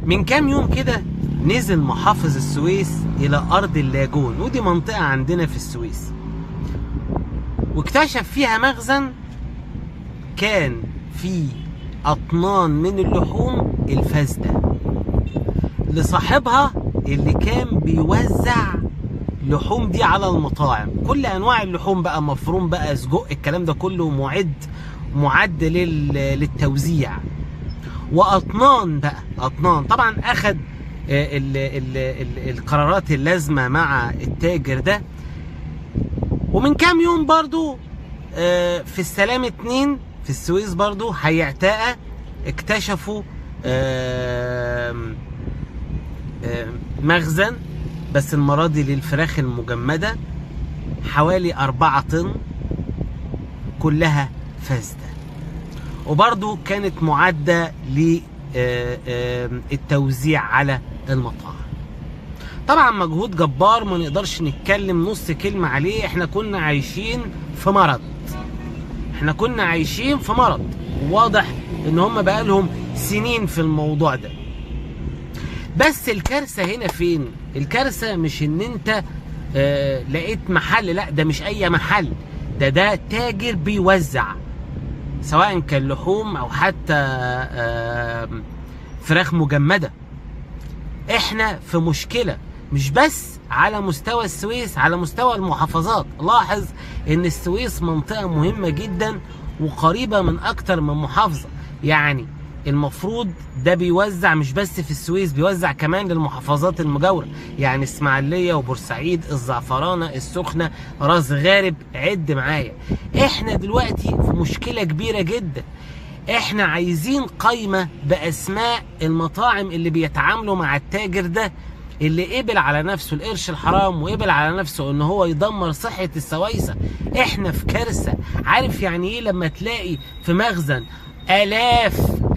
من كام يوم كده نزل محافظ السويس إلى أرض اللاجون، ودي منطقة عندنا في السويس، واكتشف فيها مخزن كان فيه أطنان من اللحوم الفاسدة لصاحبها اللي كان بيوزع اللحوم دي على المطاعم. كل أنواع اللحوم بقى، مفروم بقى، سجق، الكلام ده كله معد للتوزيع. وأطنان بقى، أطنان. طبعا أخد القرارات اللازمة مع التاجر ده. ومن كام يوم برضو في السلام 2 في السويس برضو هيعتقى اكتشفوا مخزن، بس المرة دي للفراخ المجمدة، حوالي 4 طن كلها فاسدة، وبرضو كانت معدة للتوزيع على المطاعم. طبعا مجهود جبار ما نقدرش نتكلم نص كلمة عليه. احنا كنا عايشين في مرض، وواضح ان هم بقالهم سنين في الموضوع ده. بس الكارثة هنا فين؟ الكارثة مش ان انت لقيت محل، لا، ده مش اي محل، ده تاجر بيوزع، سواء كان لحوم او حتى فراخ مجمدة. احنا في مشكلة مش بس على مستوى السويس، على مستوى المحافظات. لاحظ ان السويس منطقة مهمة جدا وقريبة من اكتر من محافظة، يعني المفروض ده بيوزع مش بس في السويس، بيوزع كمان للمحافظات المجاورة، يعني اسماعيلية وبورسعيد، الزعفرانة، السخنة، راس غارب، عد معايا. احنا دلوقتي في مشكلة كبيرة جدا. احنا عايزين قائمة باسماء المطاعم اللي بيتعاملوا مع التاجر ده، اللي قبل على نفسه القرش الحرام وقبل على نفسه ان هو يدمر صحة السويسة. احنا في كارثة. عارف يعني ايه لما تلاقي في مخزن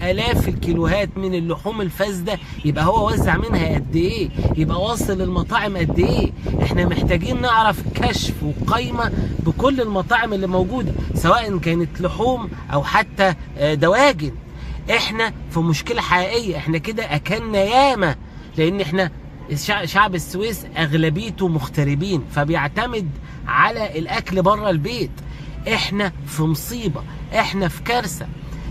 آلاف الكيلوهات من اللحوم الفاسدة؟ يبقى هو وزع منها قد ايه؟ يبقى واصل للمطاعم قد ايه؟ احنا محتاجين نعرف كشف وقائمة بكل المطاعم اللي موجودة، سواء كانت لحوم او حتى دواجن. احنا في مشكلة حقيقية. احنا كده اكلنا ياما، لان احنا شعب السويس اغلبيته مغتربين، فبيعتمد على الاكل بره البيت. احنا في مصيبة، احنا في كارثة.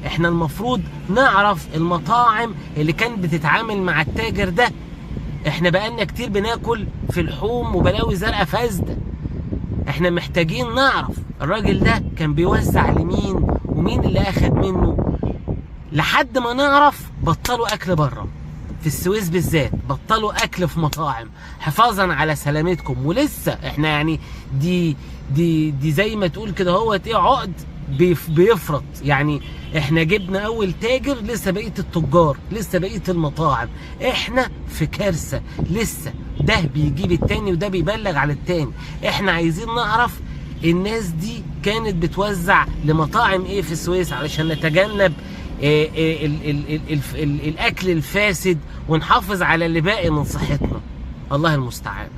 احنا المفروض نعرف المطاعم اللي كانت بتتعامل مع التاجر ده. احنا بقالنا كتير بناكل في لحوم وبلاوي زرقاء فاسدة. احنا محتاجين نعرف الراجل ده كان بيوزع لمين ومين اللي اخد منه، لحد ما نعرف. بطلوا اكل بره في السويس بالذات، بطلوا اكل في مطاعم حفاظا على سلامتكم. ولسه احنا يعني دي زي ما تقول كده، هو ايه، عقد بيفرط. يعني احنا جبنا اول تاجر، لسه بقيه التجار، لسه بقيه المطاعم. احنا في كارثه، لسه ده بيجيب التاني وده بيبلغ على التاني. احنا عايزين نعرف الناس دي كانت بتوزع لمطاعم ايه في السويس، علشان نتجنب الاكل الفاسد ونحافظ على اللي باقي من صحتنا. الله المستعان.